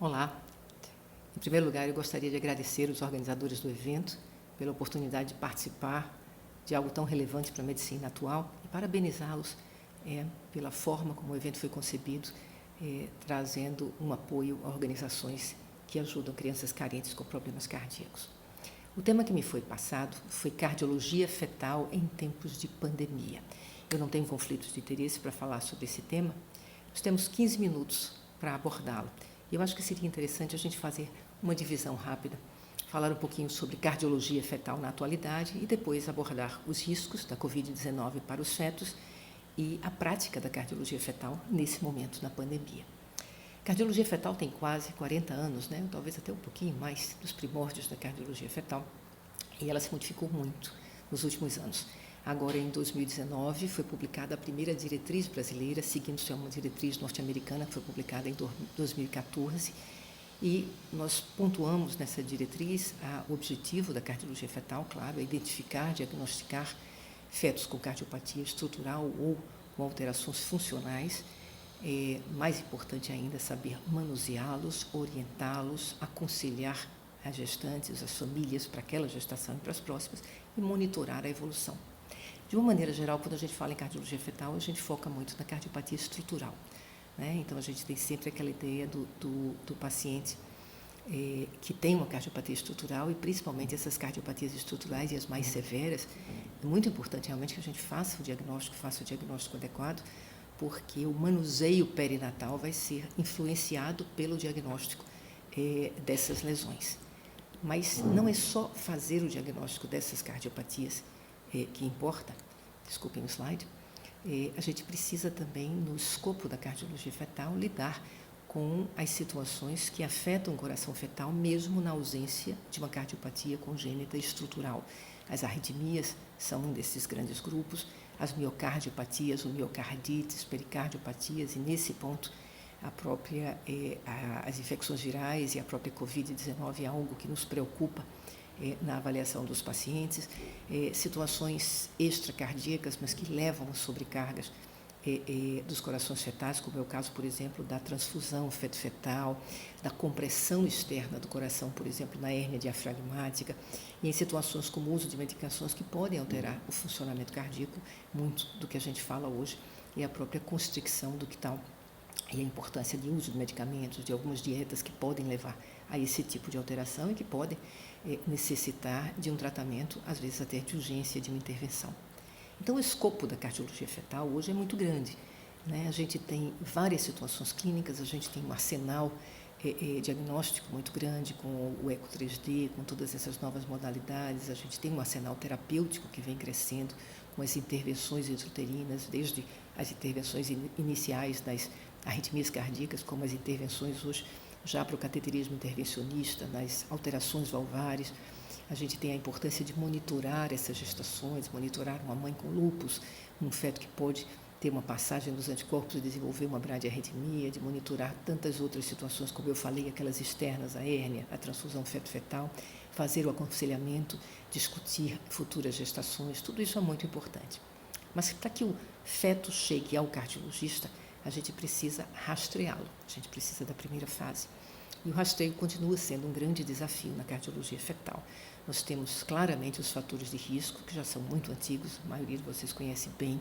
Olá. Em primeiro lugar, eu gostaria de agradecer os organizadores do evento pela oportunidade de participar de algo tão relevante para a medicina atual e parabenizá-los pela forma como o evento foi concebido, trazendo um apoio a organizações que ajudam crianças carentes com problemas cardíacos. O tema que me foi passado foi cardiologia fetal em tempos de pandemia. Eu não tenho conflitos de interesse para falar sobre esse tema. Nós temos 15 minutos para abordá-lo. Eu acho que seria interessante a gente fazer uma divisão rápida, falar um pouquinho sobre cardiologia fetal na atualidade e depois abordar os riscos da Covid-19 para os fetos e a prática da cardiologia fetal nesse momento na pandemia. Cardiologia fetal tem quase 40 anos, né? Talvez até um pouquinho mais, dos primórdios da cardiologia fetal, e ela se modificou muito nos últimos anos. Agora, em 2019, foi publicada a primeira diretriz brasileira, seguindo-se a uma diretriz norte-americana que foi publicada em 2014, e nós pontuamos nessa diretriz o objetivo da cardiologia fetal, claro, é identificar, diagnosticar fetos com cardiopatia estrutural ou com alterações funcionais. Mais importante ainda, saber manuseá-los, orientá-los, aconselhar as gestantes, as famílias para aquela gestação e para as próximas e monitorar a evolução. De uma maneira geral, quando a gente fala em cardiologia fetal, a gente foca muito na cardiopatia estrutural, né? Então, a gente tem sempre aquela ideia do paciente que tem uma cardiopatia estrutural e, principalmente, essas cardiopatias estruturais e as mais severas. É muito importante, realmente, que a gente faça o diagnóstico adequado, porque o manuseio perinatal vai ser influenciado pelo diagnóstico dessas lesões. Mas não é só fazer o diagnóstico dessas cardiopatias que importa, desculpem o slide, a gente precisa também, no escopo da cardiologia fetal, lidar com as situações que afetam o coração fetal, mesmo na ausência de uma cardiopatia congênita estrutural. As arritmias são um desses grandes grupos, as miocardiopatias, ou miocardites, pericardiopatias, e nesse ponto as infecções virais e a própria Covid-19 é algo que nos preocupa na avaliação dos pacientes, situações extracardíacas, mas que levam a sobrecargas dos corações fetais, como é o caso, por exemplo, da transfusão feto-fetal, da compressão externa do coração, por exemplo, na hérnia diafragmática, e em situações como o uso de medicações que podem alterar o funcionamento cardíaco. Muito do que a gente fala hoje é a própria constricção ductal e a importância de uso de medicamentos, de algumas dietas que podem levar a esse tipo de alteração e que podem necessitar de um tratamento, às vezes até de urgência, de uma intervenção. Então, o escopo da cardiologia fetal hoje é muito grande, né? A gente tem várias situações clínicas, a gente tem um arsenal diagnóstico muito grande, com o eco 3D, com todas essas novas modalidades, a gente tem um arsenal terapêutico que vem crescendo, com as intervenções intrauterinas, desde as intervenções iniciais das arritmias cardíacas, como as intervenções hoje já para o cateterismo intervencionista, nas alterações valvares. A gente tem a importância de monitorar essas gestações, monitorar uma mãe com lúpus, um feto que pode ter uma passagem dos anticorpos e desenvolver uma bradiarritmia, de monitorar tantas outras situações, como eu falei, aquelas externas, a hérnia, a transfusão feto-fetal, fazer o aconselhamento, discutir futuras gestações, tudo isso é muito importante. Mas para que o feto chegue ao cardiologista, a gente precisa rastreá-lo, a gente precisa da primeira fase. E o rastreio continua sendo um grande desafio na cardiologia fetal. Nós temos claramente os fatores de risco, que já são muito antigos, a maioria de vocês conhece bem.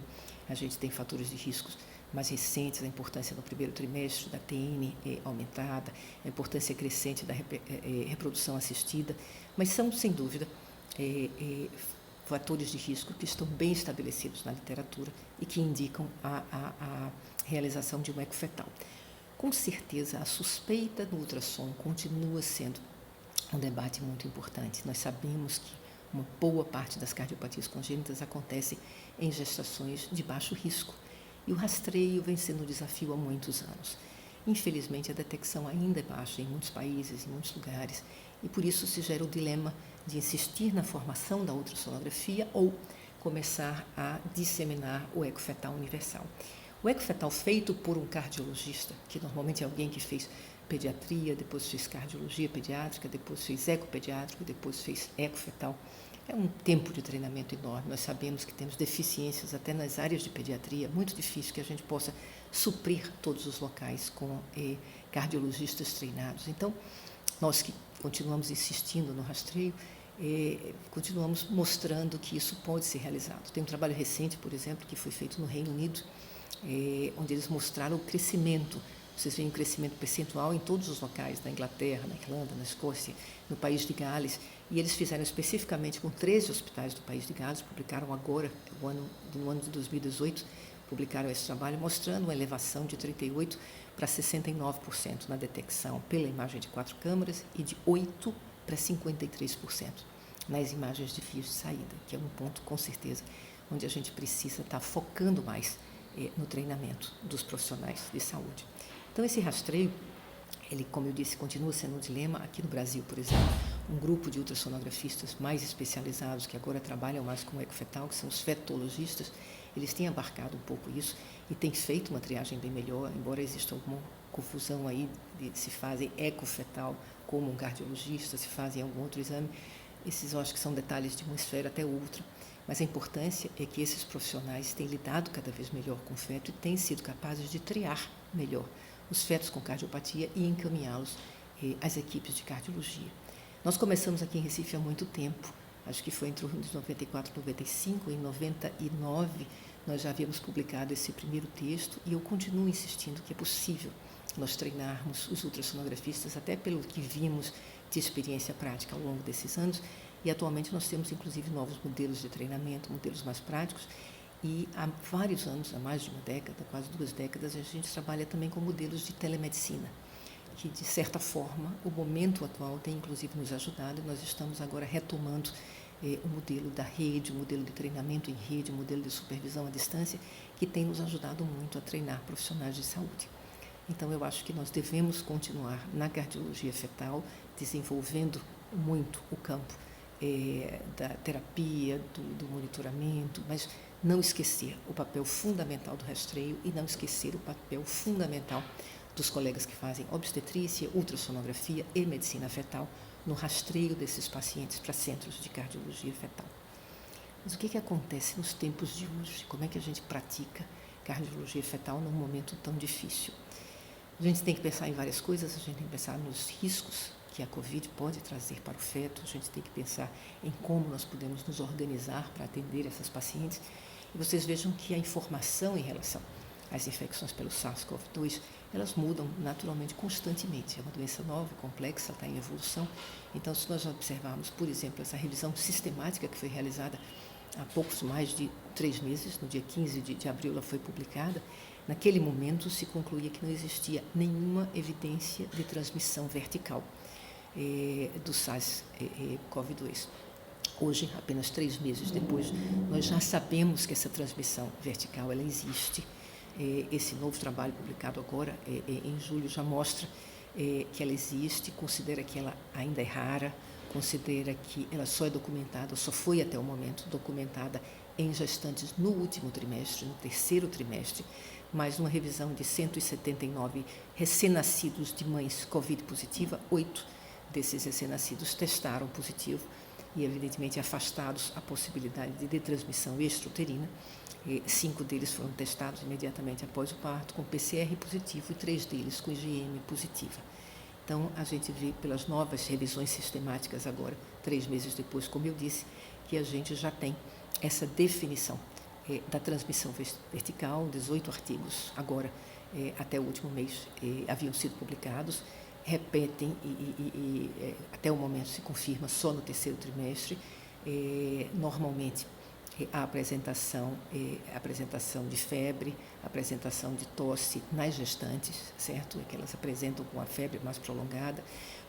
A gente tem fatores de riscos mais recentes, a importância no primeiro trimestre da TN aumentada, a importância crescente da reprodução assistida, mas são, sem dúvida, fatores de risco que estão bem estabelecidos na literatura e que indicam a realização de um eco fetal. Com certeza, a suspeita do ultrassom continua sendo um debate muito importante. Nós sabemos que uma boa parte das cardiopatias congênitas acontece em gestações de baixo risco, e o rastreio vem sendo um desafio há muitos anos. Infelizmente, a detecção ainda é baixa em muitos países, em muitos lugares, e por isso se gera o dilema de insistir na formação da ultrassonografia ou começar a disseminar o eco fetal universal. O eco fetal feito por um cardiologista, que normalmente é alguém que fez pediatria, depois fez cardiologia pediátrica, depois fez eco pediátrico, depois fez eco fetal, é um tempo de treinamento enorme. Nós sabemos que temos deficiências até nas áreas de pediatria, muito difícil que a gente possa suprir todos os locais com cardiologistas treinados. Então, nós que continuamos insistindo no rastreio, continuamos mostrando que isso pode ser realizado. Tem um trabalho recente, por exemplo, que foi feito no Reino Unido, onde eles mostraram o crescimento. Vocês veem um crescimento percentual em todos os locais, na Inglaterra, na Irlanda, na Escócia, no país de Gales, e eles fizeram especificamente com 13 hospitais do país de Gales, publicaram agora, no ano de 2018, publicaram esse trabalho, mostrando uma elevação de 38% para 69% na detecção pela imagem de 4 câmaras e de 8% para 53% nas imagens de fios de saída, que é um ponto, com certeza, onde a gente precisa estar focando mais no treinamento dos profissionais de saúde. Então, esse rastreio, ele, como eu disse, continua sendo um dilema. Aqui no Brasil, por exemplo, um grupo de ultrassonografistas mais especializados, que agora trabalham mais com o ecofetal, que são os fetologistas, eles têm abarcado um pouco isso e têm feito uma triagem bem melhor, embora exista alguma confusão aí de se fazem ecofetal como um cardiologista, se fazem algum outro exame. Esses, eu acho que são detalhes de uma esfera até outra. Mas a importância é que esses profissionais têm lidado cada vez melhor com o feto e têm sido capazes de triar melhor os fetos com cardiopatia e encaminhá-los às equipes de cardiologia. Nós começamos aqui em Recife há muito tempo, acho que foi entre os anos 94 e 95, em 99 nós já havíamos publicado esse primeiro texto e eu continuo insistindo que é possível nós treinarmos os ultrassonografistas, até pelo que vimos de experiência prática ao longo desses anos, e atualmente nós temos inclusive novos modelos de treinamento, modelos mais práticos, e há vários anos, há mais de uma década, quase 2 décadas, a gente trabalha também com modelos de telemedicina, que de certa forma o momento atual tem inclusive nos ajudado, e nós estamos agora retomando o modelo da rede, o modelo de treinamento em rede, o modelo de supervisão à distância, que tem nos ajudado muito a treinar profissionais de saúde. Então, eu acho que nós devemos continuar na cardiologia fetal, desenvolvendo muito o campo da terapia, do monitoramento, mas não esquecer o papel fundamental do rastreio e não esquecer o papel fundamental dos colegas que fazem obstetrícia, ultrassonografia e medicina fetal no rastreio desses pacientes para centros de cardiologia fetal. Mas o que acontece nos tempos de hoje? Como é que a gente pratica cardiologia fetal num momento tão difícil? A gente tem que pensar em várias coisas, a gente tem que pensar nos riscos que a Covid pode trazer para o feto, a gente tem que pensar em como nós podemos nos organizar para atender essas pacientes. E vocês vejam que a informação em relação às infecções pelo SARS-CoV-2, elas mudam naturalmente, constantemente. É uma doença nova, complexa, está em evolução. Então, se nós observarmos, por exemplo, essa revisão sistemática que foi realizada há poucos mais de 3 meses, no dia 15 de abril ela foi publicada, naquele momento se concluía que não existia evidência de transmissão vertical do SARS-CoV-2. Hoje, apenas 3 meses depois, nós já sabemos que essa transmissão vertical ela existe. Esse novo trabalho publicado agora, em julho, já mostra que ela existe, considera que ela ainda é rara, considera que ela só é documentada, só foi até o momento documentada em gestantes no último trimestre, no 3º trimestre, mas numa revisão de 179 recém-nascidos de mães Covid positiva, 8 desses recém-nascidos testaram positivo e, evidentemente, afastados a possibilidade de transmissão extrauterina. 5 deles foram testados imediatamente após o parto com PCR positivo e 3 deles com IgM positiva. Então, a gente vê pelas novas revisões sistemáticas agora, 3 meses depois, como eu disse, que a gente já tem essa definição da transmissão vertical. 18 artigos agora, até o último mês, haviam sido publicados, repetem e até o momento se confirma só no 3º trimestre. Normalmente, a apresentação de febre, apresentação de tosse nas gestantes, certo? É que elas apresentam com a febre mais prolongada,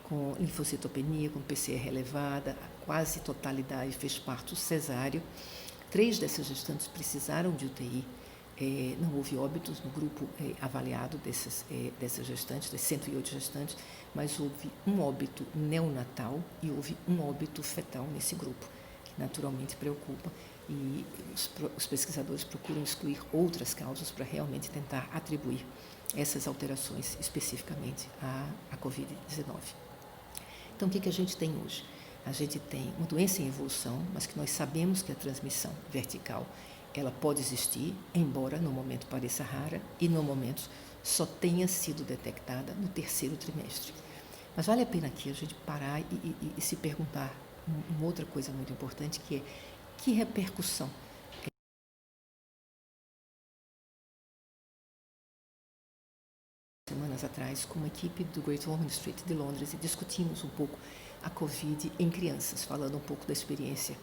com linfocitopenia, com PCR elevada, a quase totalidade fez parto cesáreo. 3 dessas gestantes precisaram de UTI, não houve óbitos no grupo avaliado dessas gestantes, das 108 gestantes, mas houve um óbito neonatal e houve um óbito fetal nesse grupo, que naturalmente preocupa, e os pesquisadores procuram excluir outras causas para realmente tentar atribuir essas alterações especificamente à Covid-19. Então, o que a gente tem hoje? A gente tem uma doença em evolução, mas que nós sabemos que a transmissão vertical ela pode existir, embora no momento pareça rara e no momento só tenha sido detectada no 3º trimestre. Mas vale a pena aqui a gente parar e se perguntar uma outra coisa muito importante, que é que repercussão semanas atrás com uma equipe do Great Ormond Street de Londres e discutimos um pouco a Covid em crianças, falando um pouco da experiência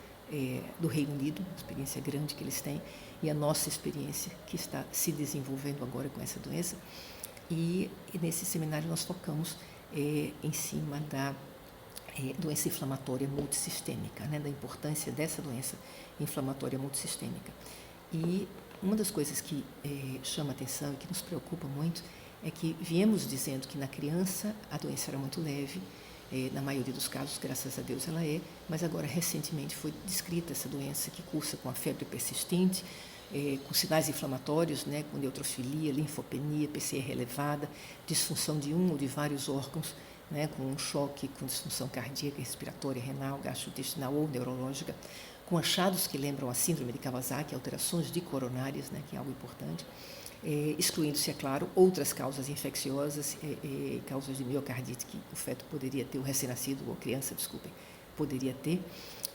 do Reino Unido, experiência grande que eles têm, e a nossa experiência que está se desenvolvendo agora com essa doença. E nesse seminário nós focamos em cima da doença inflamatória multissistêmica, né, da importância dessa doença inflamatória multissistêmica. E uma das coisas que chama atenção e que nos preocupa muito é que viemos dizendo que na criança a doença era muito leve, na maioria dos casos, graças a Deus ela mas agora recentemente foi descrita essa doença que cursa com a febre persistente, com sinais inflamatórios, né, com neutrofilia, linfopenia, PCR elevada, disfunção de um ou de vários órgãos, né, com um choque, com disfunção cardíaca, respiratória, renal, gastrointestinal ou neurológica, com achados que lembram a síndrome de Kawasaki, alterações de coronárias, né, que é algo importante, excluindo-se, é claro, outras causas infecciosas, causas de miocardite que o feto poderia ter, o recém-nascido, ou a criança, desculpem, poderia ter.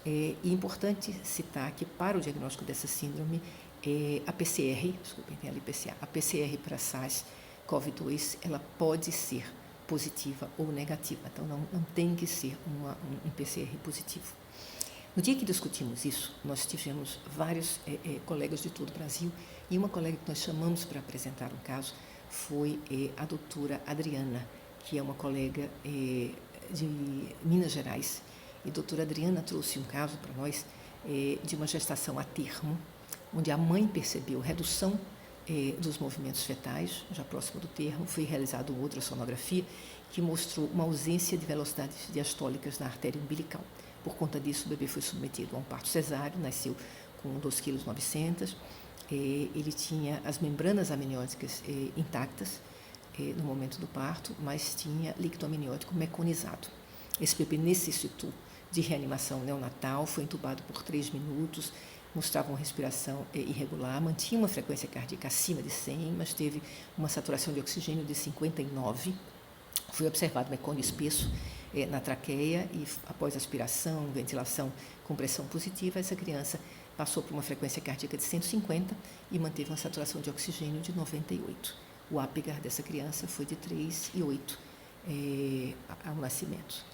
E é importante citar que para o diagnóstico dessa síndrome, a PCR, desculpem, tem ali PCA, a PCR para SARS-CoV-2, ela pode ser positiva ou negativa, então não tem que ser um PCR positivo. No dia que discutimos isso, nós tivemos vários colegas de todo o Brasil e uma colega que nós chamamos para apresentar um caso foi a doutora Adriana, que é uma colega de Minas Gerais. E a doutora Adriana trouxe um caso para nós de uma gestação a termo, onde a mãe percebeu redução dos movimentos fetais, já próximo do termo, foi realizada uma ultrassonografia que mostrou uma ausência de velocidades diastólicas na artéria umbilical. Por conta disso, o bebê foi submetido a um parto cesáreo, nasceu com 2,9 kg. Ele tinha as membranas amnióticas intactas no momento do parto, mas tinha líquido amniótico meconizado. Esse bebê necessitou de reanimação neonatal, foi entubado por 3 minutos, mostrava uma respiração irregular, mantinha uma frequência cardíaca acima de 100, mas teve uma saturação de oxigênio de 59. Foi observado mecônio espesso na traqueia e, após aspiração, ventilação com pressão positiva, essa criança passou por uma frequência cardíaca de 150 e manteve uma saturação de oxigênio de 98. O Apgar dessa criança foi de 3,8 ao nascimento.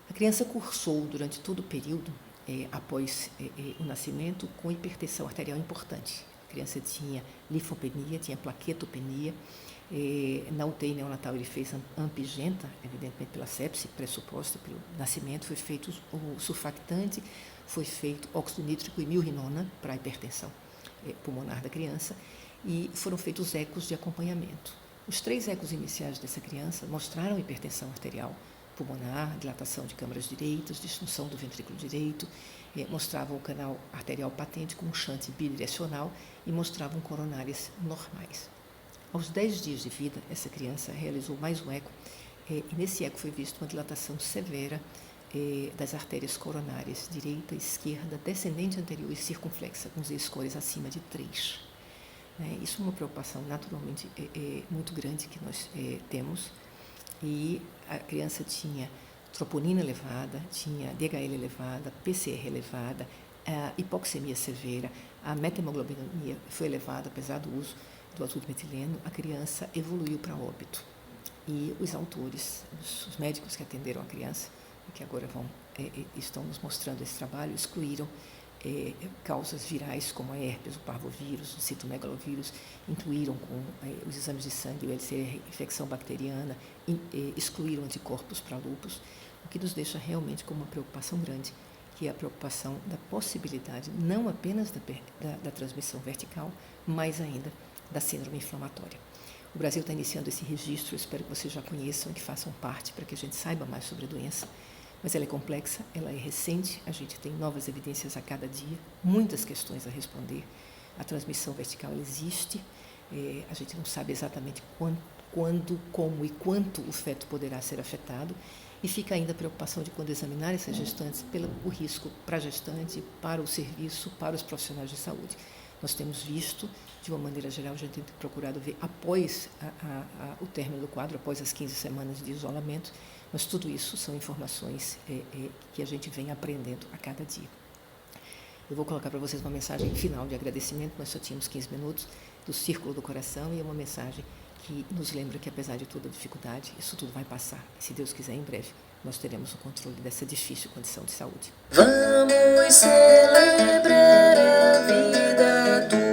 A criança cursou durante todo o período, após o nascimento, com hipertensão arterial importante. A criança tinha linfopenia, tinha plaquetopenia. Na UTI neonatal ele fez ampigenta, evidentemente pela sepse pressuposta pelo nascimento, foi feito o surfactante, foi feito óxido nítrico e milrinona para a hipertensão pulmonar da criança e foram feitos ecos de acompanhamento. Os 3 ecos iniciais dessa criança mostraram hipertensão arterial pulmonar, dilatação de câmaras direitas, disfunção do ventrículo direito, mostravam o canal arterial patente com um shunt bidirecional e mostravam coronárias normais. Aos 10 dias de vida, essa criança realizou mais um eco e nesse eco foi visto uma dilatação severa das artérias coronárias direita, esquerda, descendente anterior e circunflexa, com z-scores acima de 3. Isso é uma preocupação naturalmente muito grande que nós temos. E a criança tinha troponina elevada, tinha DHL elevada, PCR elevada, hipoxemia severa, a metahemoglobina foi elevada, apesar do uso do azul de metileno, a criança evoluiu para óbito. E os autores, os médicos que atenderam a criança, que agora estão nos mostrando esse trabalho, excluíram causas virais como a herpes, o parvovírus, o citomegalovírus, incluíram com os exames de sangue, o LCR, infecção bacteriana, excluíram anticorpos para lúpus, o que nos deixa realmente com uma preocupação grande, que é a preocupação da possibilidade não apenas da transmissão vertical, mas ainda da síndrome inflamatória. O Brasil está iniciando esse registro, espero que vocês já conheçam e que façam parte para que a gente saiba mais sobre a doença. Mas ela é complexa, ela é recente, a gente tem novas evidências a cada dia, muitas questões a responder. A transmissão vertical existe, a gente não sabe exatamente quando, como e quanto o feto poderá ser afetado, e fica ainda a preocupação de quando examinar essas gestantes, pelo risco para a gestante, para o serviço, para os profissionais de saúde. nós temos visto, de uma maneira geral, a gente tem procurado ver após o término do quadro, após as 15 semanas de isolamento, mas tudo isso são informações que a gente vem aprendendo a cada dia. Eu vou colocar para vocês uma mensagem final de agradecimento, nós só tínhamos 15 minutos, do Círculo do Coração, e é uma mensagem que nos lembra que, apesar de toda a dificuldade, isso tudo vai passar. E, se Deus quiser, em breve, nós teremos o controle dessa difícil condição de saúde. Vamos celebrar a vida do